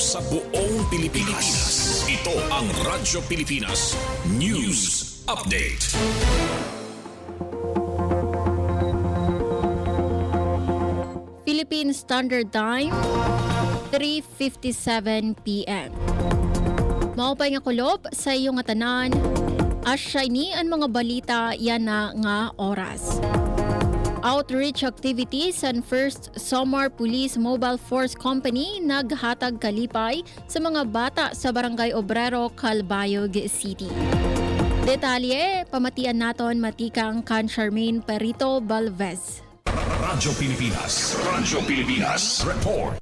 sa buong Pilipinas. Ito ang Radyo Pilipinas News Update. Philippine Standard Time, 3:57 p.m. Maupay nga kulob sa iyong tanan, asya ini ang mga balita yan na nga oras. Outreach activities and First Samar Police Mobile Force Company naghatag kalipay sa mga bata sa Barangay Obrero, Calbayog City. Detalye, pamatian naton matikang kan Charmaine Perito Balvez. Radyo Pilipinas Report.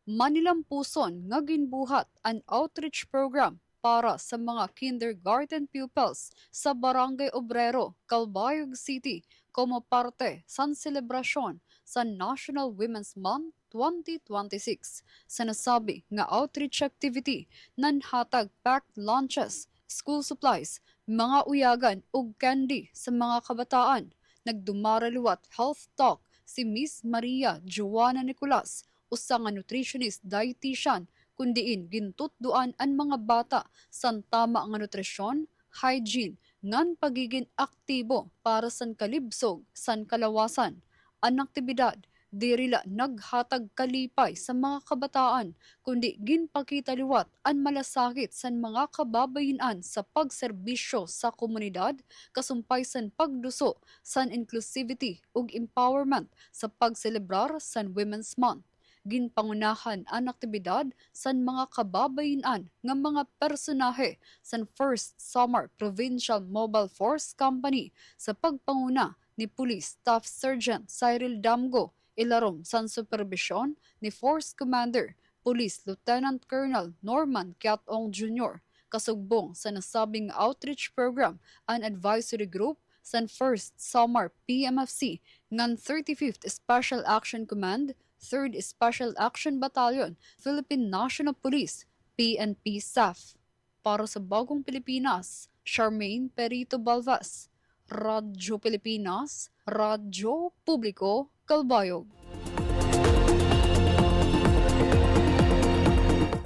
Manilampuson nga ginbuhat ang outreach program para sa mga kindergarten pupils sa Barangay Obrero, Calbayog City como parte sa selebrasyon sa National Women's Month 2026. Sinasabi nga outreach activity nanhatag packed lunches, school supplies, mga uyagan ug candy sa mga kabataan. Nagdumaraluwat health talk si Miss Maria Joanna Nicolas, usa nga nutritionist dietitian, kundiin gintutduan ang mga bata sa tama nga nutrisyon, hygiene, ngan pagiging aktibo para sa kalibsog san kalawasan. Ang aktibidad dirila naghatag kalipay sa mga kabataan kundi ginpakita liwat ang malasakit san mga kababayenan sa pagserbisyo sa komunidad kasumpay san pagduso san inclusivity ug empowerment sa pagselebrar san Women's Month. Ginpangunahan ang aktibidad san mga kababayenan nga mga personahe san First Samar Provincial Mobile Force Company sa pagpanguna ni Police Staff Sergeant Cyril Damgo, ilarom san supervisyon ni Force Commander Police Lieutenant Colonel Norman Kiatong Jr. Kasugbong sa nasabing outreach program ang advisory group san First Samar PMFC ngan 35th Special Action Command, 3rd Special Action Battalion, Philippine National Police, PNP staff. Para sa Bagong Pilipinas, Charmaine Perito Balvez, Radyo Pilipinas, Radyo Publiko, Calbayog.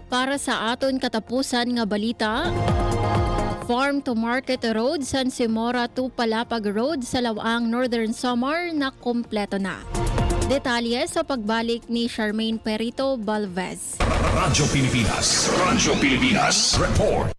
Para sa aton katapusan nga balita, Farm to Market Road San Simora to Palapag Road sa Lawaang Northern Samar na kompleto na. Detalye sa pagbalik ni Charmaine Perito Balvez. Radyo Pilipinas Report.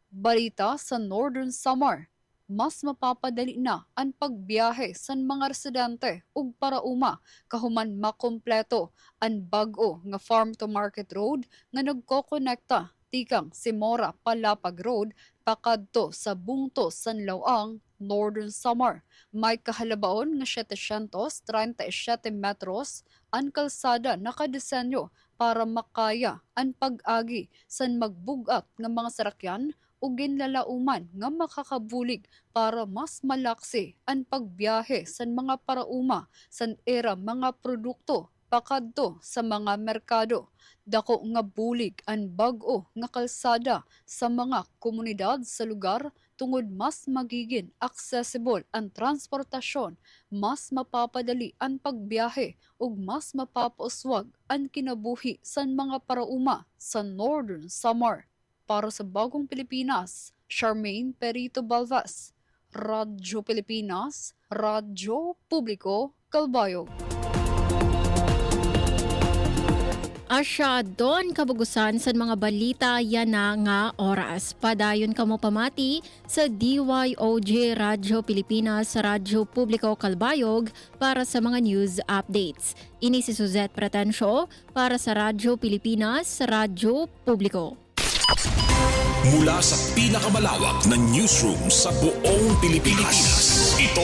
Balita sa Northern Samar, mas mapapadali na ang pagbiyahe sa mga residente ug parauma kahuman makompleto ang bag-o nga Farm to Market Road nga nagkokonekta tikang Simora Palapag Road pakadto sa bungto San Lawaang Northern Samar. May kahalabaon nga 737 metros ang kalsada nakadesenyo para makaya ang pag-agi san magbugat nga mga sarakyan ug ginlalauman nga makakabulig para mas malaksi ang pagbiyahe san mga parauma san era mga produkto pakadto sa mga merkado. Dako nga bulig ang bag-o nga kalsada sa mga komunidad sa lugar tungod mas magiging accessible ang transportasyon, mas mapapadali ang pagbiyahe ug mas mapapauswag ang kinabuhi sa mga parauma sa Northern Samar. Para sa Bagong Pilipinas, Charmaine Perito Balvez, Radyo Pilipinas, Radyo Publiko, Calbayog. Asya doon kabugusan sa mga balita yan na nga oras. Padayon kamo pamati sa DYOJ Radyo Pilipinas, Radyo Publiko Calbayog para sa mga news updates. Ini si Suzette Pretencio para sa Radyo Pilipinas, Radyo Publiko. Mula sa pinakamalawak na newsroom sa buong Pilipinas, ito